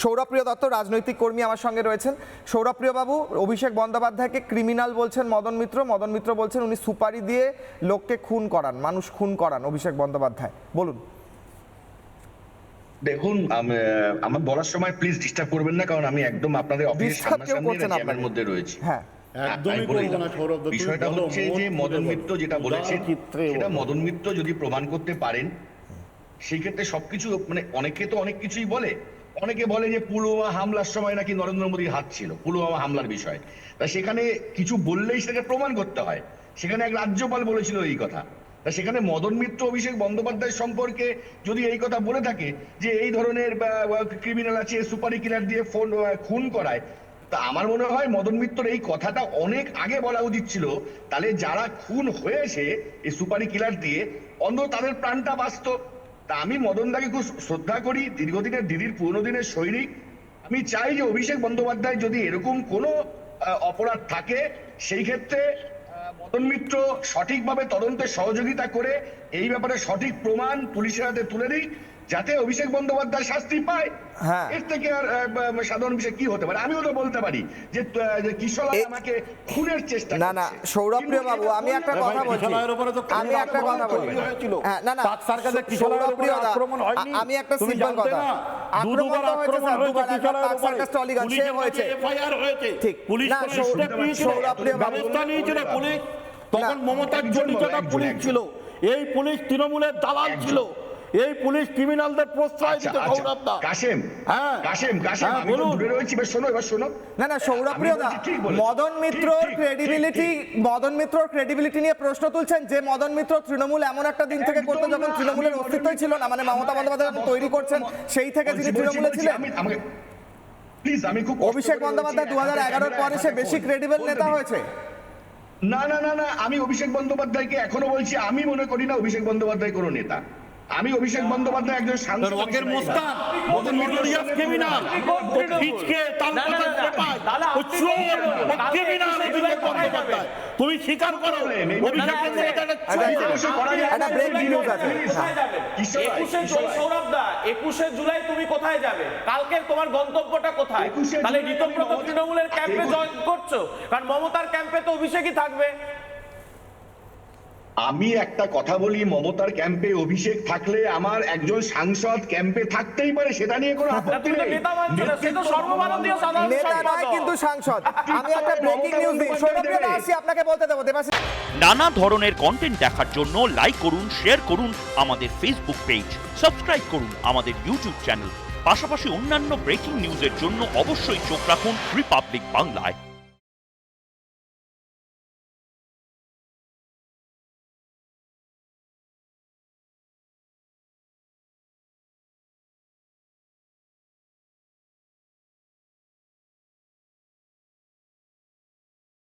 সৌরভপ্রিয় দত্ত রাজনৈতিক কর্মী আমার সঙ্গে রয়েছেন। সৌরভপ্রিয় বাবু, অভিষেক বন্দ্যোপাধ্যায়কে ক্রিমিনাল বলছেন মদন মিত্র বলছেন উনি সুপারি দিয়ে লোককে খুন করান, মানুষ খুন করান অভিষেক বন্দ্যোপাধ্যায়, বলুন। দেখুন, আমার বলার সময় প্লিজ ডিস্টার্ব করবেন না, কারণ আমি একদম আপনাদের অফিসের সামনাসামনি মধ্যে রয়েছি। হ্যাঁ, একদমই করব না সৌরভ। বিষয়টা হচ্ছে যে মদন মিত্র যেটা বলেছেন সেটা মদন মিত্র যদি প্রমাণ করতে পারেন, সেই ক্ষেত্রে সবকিছু মানে অনেকে তো অনেক কিছুই বলে। অনেকে বলে যে পুলওয়ামা হামলার সময় নাকি নরেন্দ্র মোদীর হাত ছিল, পুলওয়ামা হামলার বিষয়। তা সেখানে কিছু বললেই সেটাকে প্রমাণ করতে হয়। সেখানে এক রাজ্যপাল বলেছিল এই কথা। তা সেখানে মদন মিত্র অভিষেক বন্দ্যোপাধ্যায় সম্পর্কে যদি এই কথা বলে থাকে যে এই ধরনের ক্রিমিনাল আছে, সুপারি কিলার দিয়ে ফোন খুন করায়, তা আমার মনে হয় মদন মিত্র এই কথাটা অনেক আগে বলা উচিত ছিল। তাহলে যারা খুন হয়েছে এই সুপারি কিলার দিয়ে, অন্তত তাদের প্রাণটা বাঁচত। তা আমি মদনদাকে খুব শ্রদ্ধা করি, দীর্ঘদিনের দিদির পুরনো দিনের সৈনিক। আমি চাই যে অভিষেক বন্দ্যোপাধ্যায় যদি এরকম কোনো অপরাধ থাকে, সেই ক্ষেত্রে মদন মিত্র সঠিকভাবে তদন্তে সহযোগিতা করে এই ব্যাপারে সঠিক প্রমাণ পুলিশের হাতে তুলে দিই, যাতে অভিষেক বন্দ্যোপাধ্যায় শাস্তি পায়। এর থেকে আর সাধারণ বিষয় কি হতে পারে? আমিও তো বলতে পারি যে কিশোর আমাকে খুনের চেষ্টা। না সৌরভপ্রিয় বাবু, আমি একটা কথা বলছি, আমি একটা কথা বলি। আমি একটা সিম্পল কথা, আক্রমণ হয়েছে, ঠিক না? সৌরভপ্রিয় বাবু, তখন মমতার জড়িতটা পুলিশ ছিল, এই পুলিশ তৃণমূলের দালাল ছিল, এই পুলিশ ক্রিমিনালদের প্রশ্রয় দিতে। আমি দূরে রয়েছি, বেশ শোনো, এবার শোনো। না সৌরভপ্রিয় দা, মদন মিত্রর ক্রেডিবিলিটি নিয়ে প্রশ্ন তুলছেন। যে মদন মিত্র তৃণমূল এমন একটা দিন থেকে করতো যখন তৃণমূলের অস্তিত্বই ছিল না, মানে মমতা বন্দ্যোপাধ্যায় যখন তৈরি করছেন সেই থেকে যিনি তৃণমূলে ছিলেন। অভিষেক বন্দ্যোপাধ্যায় 2011-র পরে সে বেশি ক্রেডিবল নেতা হয়েছে। না, আমি অভিষেক বন্দ্যোপাধ্যায়কে এখনো বলছি, আমি মনে করি না অভিষেক বন্দ্যোপাধ্যায় কোনো নেতা। আমি অভিষেক বন্দ্যোপাধ্যায় একজন সাংসদ। তুমি স্বীকার করো একুশে জুলাই তুমি কোথায় যাবে? কালকে তোমার গন্তব্যটা কোথায়? তাহলে ঋতব্রত তৃণমূলের ক্যাম্পে জয়েন করছো, কারণ মমতার ক্যাম্পে তো অভিষেকই থাকবে। আমি একটা কথা বলি, মমতার ক্যাম্পে অভিষেক থাকলে আমার একজন সাংসদ ক্যাম্পে থাকতেই পারে, সেটা নিয়ে কোনো আপত্তি নেই। নেতা নয় কিন্তু সাংসদ। আমি একটা ব্রেকিং নিউজ দিই, সৌরভপ্রিয় দা, আসি আপনাকে বলতে দেব। নানা ধরনের কন্টেন্ট দেখার জন্য লাইক করুন, শেয়ার করুন আমাদের ফেসবুক পেজ, সাবস্ক্রাইব করুন আমাদের ইউটিউব চ্যানেল। পাশাপাশি অন্যান্য ব্রেকিং নিউজের জন্য অবশ্যই চোখ রাখুন রিপাবলিক বাংলায়।